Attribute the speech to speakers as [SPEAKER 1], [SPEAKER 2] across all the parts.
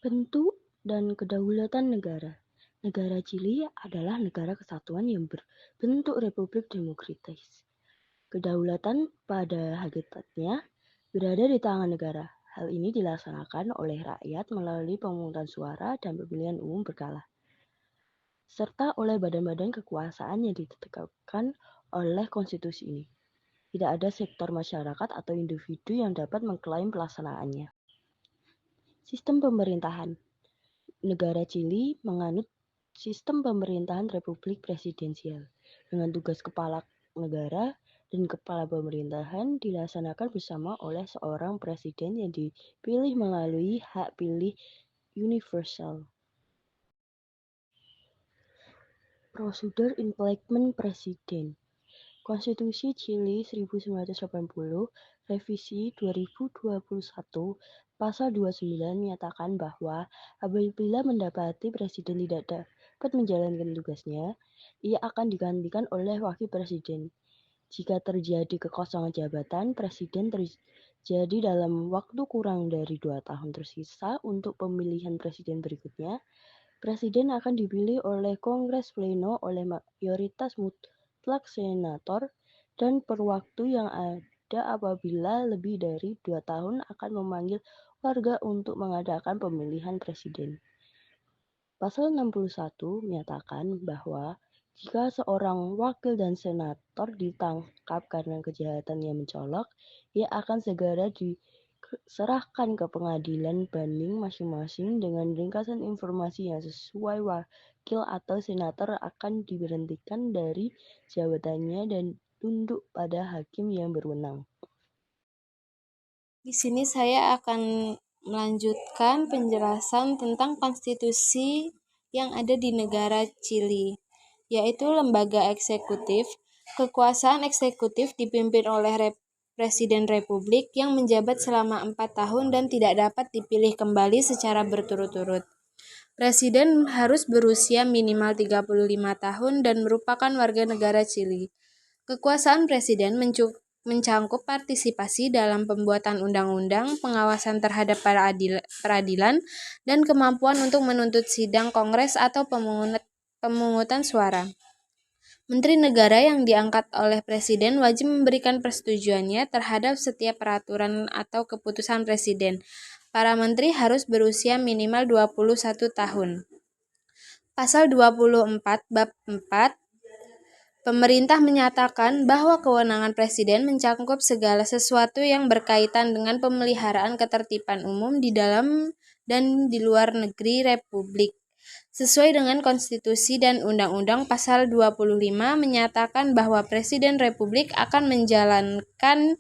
[SPEAKER 1] Bentuk dan kedaulatan negara. Negara Chili adalah negara kesatuan yang berbentuk republik demokratis. Kedaulatan pada hakikatnya berada di tangan negara. Hal ini dilaksanakan oleh rakyat melalui pemungutan suara dan pemilihan umum berkala, serta oleh badan-badan kekuasaan yang ditetapkan oleh konstitusi ini. Tidak ada sektor masyarakat atau individu yang dapat mengklaim pelaksanaannya. Sistem pemerintahan. Negara Chili menganut sistem pemerintahan republik presidensial, dengan tugas kepala negara dan kepala pemerintahan dilaksanakan bersama oleh seorang presiden yang dipilih melalui hak pilih universal. Prosedur impeachment presiden. Konstitusi Chili 1980, revisi 2021, pasal 29 menyatakan bahwa apabila mendapati presiden tidak dapat menjalankan tugasnya, ia akan digantikan oleh wakil presiden. Jika terjadi kekosongan jabatan, presiden terjadi dalam waktu kurang dari 2 tahun tersisa untuk pemilihan presiden berikutnya. Presiden akan dipilih oleh Kongres Pleno oleh mayoritas mutlak senator dan per waktu yang ada apabila lebih dari 2 tahun akan memanggil warga untuk mengadakan pemilihan presiden. Pasal 61 menyatakan bahwa jika seorang wakil dan senator ditangkap karena kejahatan yang mencolok, ia akan segera diserahkan ke pengadilan banding masing-masing dengan ringkasan informasi yang sesuai. Wakil atau senator akan diberhentikan dari jabatannya dan tunduk pada hakim yang berwenang.
[SPEAKER 2] Di sini saya akan melanjutkan penjelasan tentang konstitusi yang ada di negara Chili, yaitu lembaga eksekutif. Kekuasaan eksekutif dipimpin oleh Presiden Republik yang menjabat selama 4 tahun dan tidak dapat dipilih kembali secara berturut-turut. Presiden harus berusia minimal 35 tahun dan merupakan warga negara Chili. Kekuasaan presiden mencangkup partisipasi dalam pembuatan undang-undang, pengawasan terhadap peradilan, dan kemampuan untuk menuntut sidang kongres atau pemungutan suara. Menteri negara yang diangkat oleh presiden wajib memberikan persetujuannya terhadap setiap peraturan atau keputusan presiden. Para menteri harus berusia minimal 21 tahun. Pasal 24 bab 4, pemerintah menyatakan bahwa kewenangan presiden mencangkup segala sesuatu yang berkaitan dengan pemeliharaan ketertiban umum di dalam dan di luar negeri Republik. Sesuai dengan konstitusi dan undang-undang pasal 25 menyatakan bahwa Presiden Republik akan menjalankan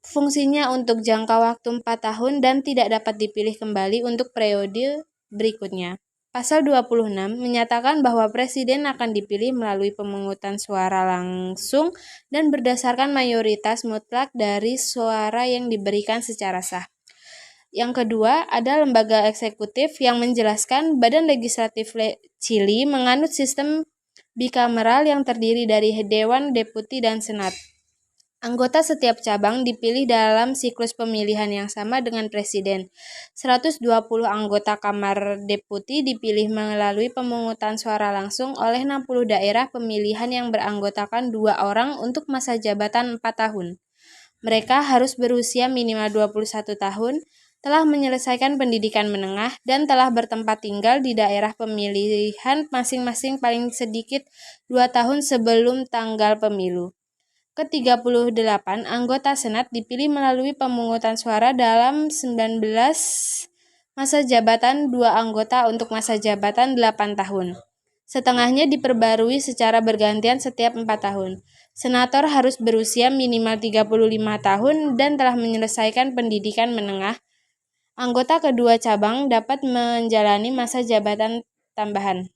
[SPEAKER 2] fungsinya untuk jangka waktu 4 tahun dan tidak dapat dipilih kembali untuk periode berikutnya. Pasal 26 menyatakan bahwa presiden akan dipilih melalui pemungutan suara langsung dan berdasarkan mayoritas mutlak dari suara yang diberikan secara sah. Yang kedua, ada lembaga eksekutif yang menjelaskan Badan Legislatif Chili menganut sistem bikameral yang terdiri dari Dewan Deputi dan Senat. Anggota setiap cabang dipilih dalam siklus pemilihan yang sama dengan presiden. 120 anggota Kamar Deputi dipilih melalui pemungutan suara langsung oleh 60 daerah pemilihan yang beranggotakan 2 orang untuk masa jabatan 4 tahun. Mereka harus berusia minimal 21 tahun, telah menyelesaikan pendidikan menengah, dan telah bertempat tinggal di daerah pemilihan masing-masing paling sedikit 2 tahun sebelum tanggal pemilu. Ke-38 anggota Senat dipilih melalui pemungutan suara dalam 19 masa jabatan 2 anggota untuk masa jabatan 8 tahun. Setengahnya diperbarui secara bergantian setiap 4 tahun. Senator harus berusia minimal 35 tahun dan telah menyelesaikan pendidikan menengah. Anggota kedua cabang dapat menjalani masa jabatan tambahan.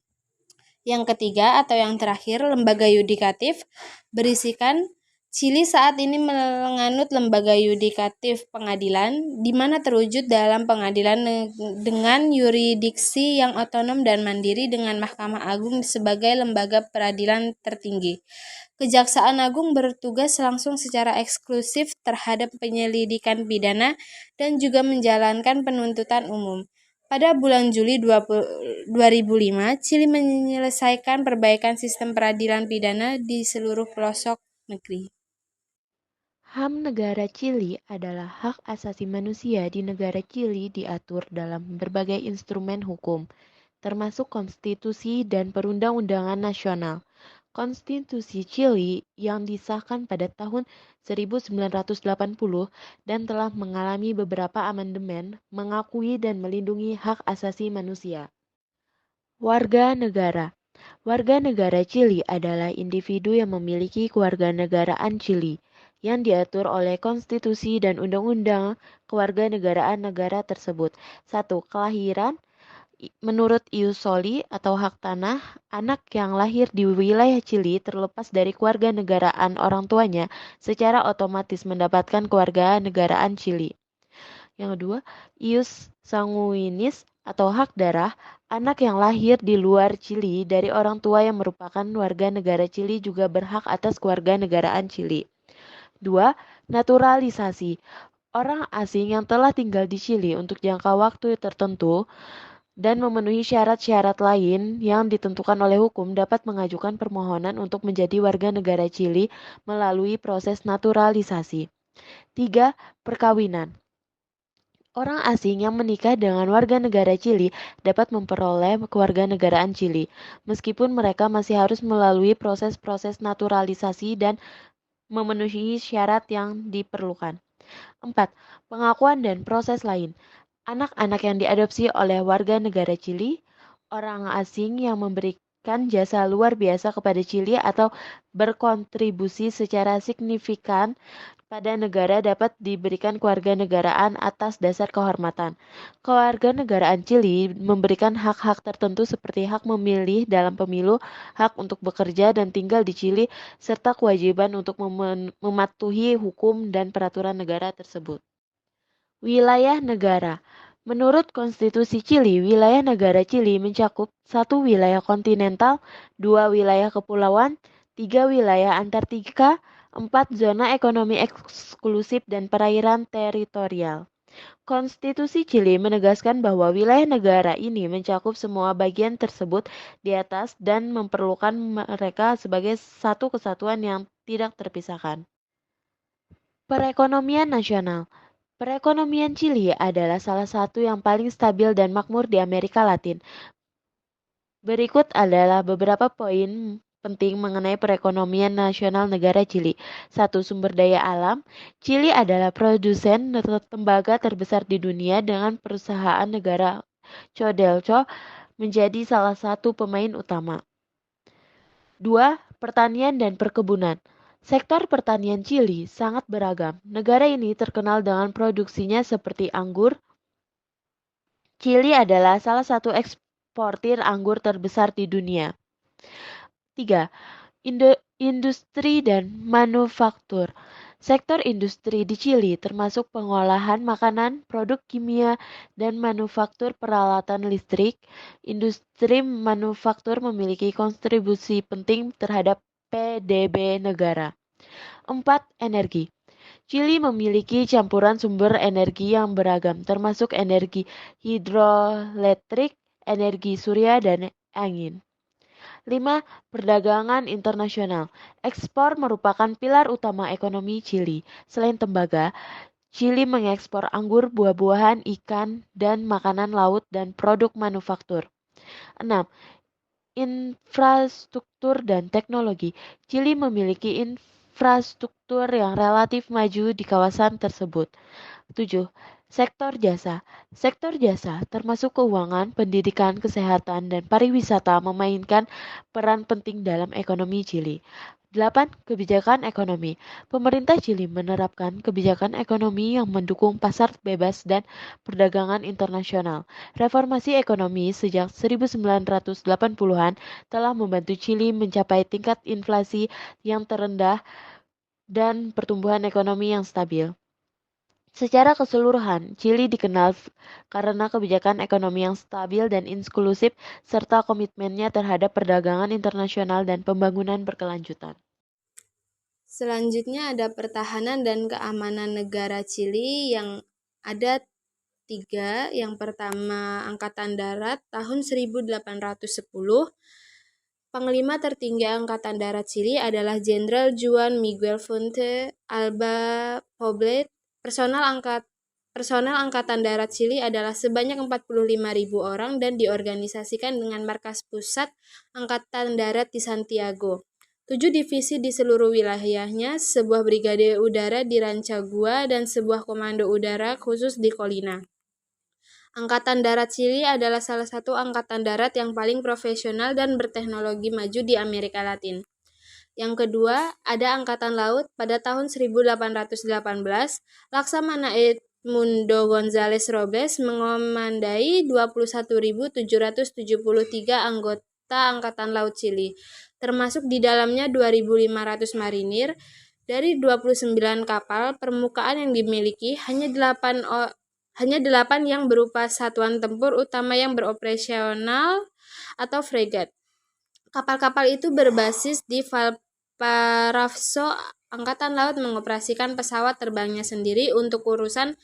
[SPEAKER 2] Yang ketiga atau yang terakhir, lembaga yudikatif berisikan Chili saat ini menganut lembaga yudikatif pengadilan, di mana terwujud dalam pengadilan dengan yurisdiksi yang otonom dan mandiri dengan Mahkamah Agung sebagai lembaga peradilan tertinggi. Kejaksaan Agung bertugas langsung secara eksklusif terhadap penyelidikan pidana dan juga menjalankan penuntutan umum. Pada bulan Juli 2005, Chili menyelesaikan perbaikan sistem peradilan pidana di seluruh pelosok negeri.
[SPEAKER 3] HAM negara Chili adalah hak asasi manusia di negara Chili diatur dalam berbagai instrumen hukum, termasuk konstitusi dan perundang-undangan nasional. Konstitusi Chili yang disahkan pada tahun 1980 dan telah mengalami beberapa amandemen mengakui dan melindungi hak asasi manusia. Warga negara. Warga negara Chili adalah individu yang memiliki kewarganegaraan Chili yang diatur oleh konstitusi dan undang-undang kewarganegaraan negara tersebut. 1. Kelahiran. Menurut ius soli atau hak tanah, anak yang lahir di wilayah Chili terlepas dari kewarganegaraan orang tuanya secara otomatis mendapatkan kewarganegaraan Chili. Yang kedua, ius sanguinis atau hak darah, anak yang lahir di luar Chili dari orang tua yang merupakan warga negara Chili juga berhak atas kewarganegaraan Chili. 2. Naturalisasi. Orang asing yang telah tinggal di Chili untuk jangka waktu tertentu dan memenuhi syarat-syarat lain yang ditentukan oleh hukum dapat mengajukan permohonan untuk menjadi warga negara Chili melalui proses naturalisasi. 3. Perkawinan. Orang asing yang menikah dengan warga negara Chili dapat memperoleh kewarganegaraan Chili, meskipun mereka masih harus melalui proses-proses naturalisasi dan memenuhi syarat yang diperlukan. 4. Pengakuan dan proses lain. Anak-anak yang diadopsi oleh warga negara Chili, orang asing yang memberikan jasa luar biasa kepada Chili atau berkontribusi secara signifikan pada negara dapat diberikan kewarganegaraan atas dasar kehormatan. Kewarganegaraan Chili memberikan hak-hak tertentu seperti hak memilih dalam pemilu, hak untuk bekerja dan tinggal di Chili, serta kewajiban untuk mematuhi hukum dan peraturan negara tersebut. Wilayah negara. Menurut Konstitusi Chili, wilayah negara Chili mencakup 1 wilayah kontinental, 2 wilayah kepulauan, 3 wilayah Antartika, 4 zona ekonomi eksklusif dan perairan teritorial. Konstitusi Chili menegaskan bahwa wilayah negara ini mencakup semua bagian tersebut di atas dan memperlukan mereka sebagai satu kesatuan yang tidak terpisahkan. Perekonomian nasional. Perekonomian Chili adalah salah satu yang paling stabil dan makmur di Amerika Latin. Berikut adalah beberapa poin penting mengenai perekonomian nasional negara Chili. 1. Sumber daya alam. Chili adalah produsen tembaga terbesar di dunia dengan perusahaan negara Codelco menjadi salah satu pemain utama. 2. Pertanian dan perkebunan. Sektor pertanian Chili sangat beragam. Negara ini terkenal dengan produksinya seperti anggur. Chili adalah salah satu eksportir anggur terbesar di dunia. 3. Industri dan manufaktur. Sektor industri di Chili termasuk pengolahan makanan, produk kimia, dan manufaktur peralatan listrik. Industri manufaktur memiliki kontribusi penting terhadap PDB negara. 4. Energi. Chili memiliki campuran sumber energi yang beragam, termasuk energi hidroelektrik, energi surya, dan angin. 5. Perdagangan internasional. Ekspor merupakan pilar utama ekonomi Chili. Selain tembaga, Chili mengekspor anggur, buah-buahan, ikan, dan makanan laut dan produk manufaktur. 6. Infrastruktur dan teknologi. Chili memiliki infrastruktur yang relatif maju di kawasan tersebut. 7. Sektor jasa. Sektor jasa termasuk keuangan, pendidikan, kesehatan, dan pariwisata memainkan peran penting dalam ekonomi Chili. 8. Kebijakan ekonomi. Pemerintah Chili menerapkan kebijakan ekonomi yang mendukung pasar bebas dan perdagangan internasional. Reformasi ekonomi sejak 1980-an telah membantu Chili mencapai tingkat inflasi yang terendah dan pertumbuhan ekonomi yang stabil. Secara keseluruhan, Chili dikenal karena kebijakan ekonomi yang stabil dan inklusif serta komitmennya terhadap perdagangan internasional dan pembangunan berkelanjutan.
[SPEAKER 2] Selanjutnya ada pertahanan dan keamanan negara Chili yang ada 3, yang pertama Angkatan Darat tahun 1810. Panglima tertinggi Angkatan Darat Chili adalah Jenderal Juan Miguel Fuente Alba Poblet. Personel Angkatan Darat Chili adalah sebanyak 45.000 orang dan diorganisasikan dengan markas pusat Angkatan Darat di Santiago. 7 divisi di seluruh wilayahnya, sebuah brigade udara di Rancagua, dan sebuah komando udara khusus di Colina. Angkatan Darat Chili adalah salah satu angkatan darat yang paling profesional dan berteknologi maju di Amerika Latin. Yang kedua, ada Angkatan Laut. Pada tahun 1818, Laksamana Edmundo González Robles mengomandai 21.773 anggota Angkatan Laut Chili, termasuk di dalamnya 2.500 marinir. Dari 29 kapal permukaan yang dimiliki, hanya 8 yang berupa satuan tempur utama yang beroperasional atau fregat. Kapal-kapal itu berbasis di Valparaiso. Angkatan Laut mengoperasikan pesawat terbangnya sendiri untuk urusan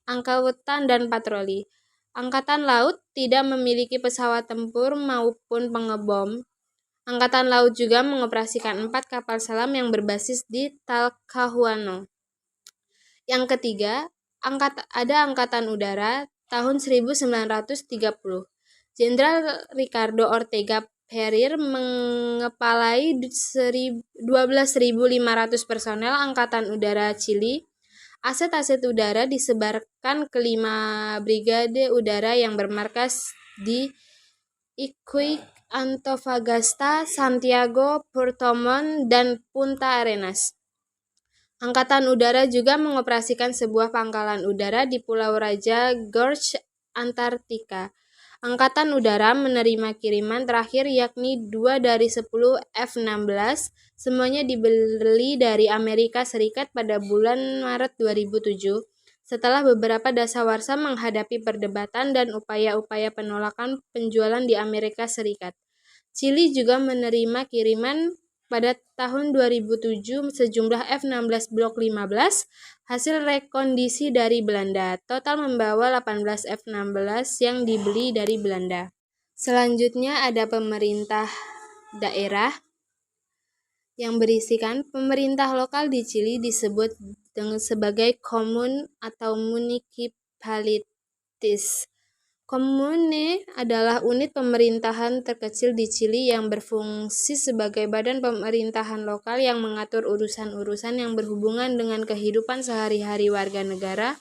[SPEAKER 2] angkautan dan patroli. Angkatan Laut tidak memiliki pesawat tempur maupun pengebom. Angkatan Laut juga mengoperasikan 4 kapal selam yang berbasis di Talcahuano. Yang ketiga, ada Angkatan Udara tahun 1930. Jenderal Ricardo Ortega Perir mengepalai 12.500 personel Angkatan Udara Chili. Aset-aset udara disebarkan ke 5 brigade udara yang bermarkas di Iquique, Antofagasta, Santiago, Puerto Montt, dan Punta Arenas. Angkatan Udara juga mengoperasikan sebuah pangkalan udara di Pulau Raja Gorge, Antartika. Angkatan Udara menerima kiriman terakhir yakni 2 dari 10 F-16. Semuanya dibeli dari Amerika Serikat pada bulan Maret 2007. Setelah beberapa dasawarsa menghadapi perdebatan dan upaya-upaya penolakan penjualan di Amerika Serikat, Chili juga menerima kiriman pada tahun 2007 sejumlah F-16 Blok 15 hasil rekondisi dari Belanda. Total membawa 18 F-16 yang dibeli dari Belanda. Selanjutnya ada pemerintah daerah yang berisikan pemerintah lokal di Chili disebut sebagai commune atau municipalities. Komune adalah unit pemerintahan terkecil di Chili yang berfungsi sebagai badan pemerintahan lokal yang mengatur urusan-urusan yang berhubungan dengan kehidupan sehari-hari warga negara.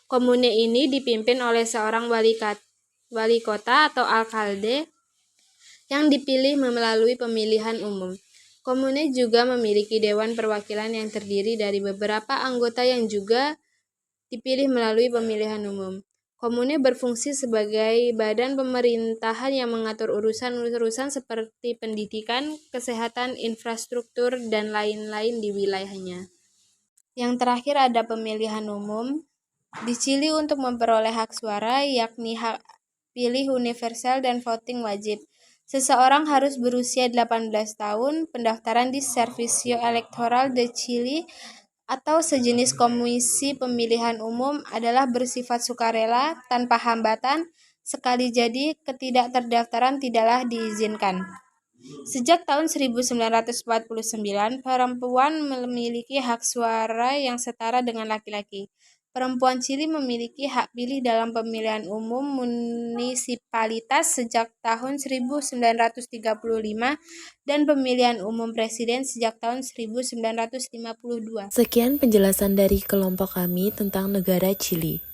[SPEAKER 2] Komune ini dipimpin oleh seorang wali kota atau alkalde yang dipilih melalui pemilihan umum. Komune juga memiliki dewan perwakilan yang terdiri dari beberapa anggota yang juga dipilih melalui pemilihan umum. Komune berfungsi sebagai badan pemerintahan yang mengatur urusan-urusan seperti pendidikan, kesehatan, infrastruktur, dan lain-lain di wilayahnya. Yang terakhir ada pemilihan umum. Di Chili untuk memperoleh hak suara, yakni hak pilih universal dan voting wajib, seseorang harus berusia 18 tahun. Pendaftaran di Servicio Electoral de Chile atau sejenis komisi pemilihan umum adalah bersifat sukarela, tanpa hambatan. Sekali jadi, ketidakterdaftaran tidaklah diizinkan. Sejak tahun 1949, perempuan memiliki hak suara yang setara dengan laki-laki. Perempuan Chili memiliki hak pilih dalam pemilihan umum munisipalitas sejak tahun 1935 dan pemilihan umum presiden sejak tahun 1952.
[SPEAKER 3] Sekian penjelasan dari kelompok kami tentang negara Chili.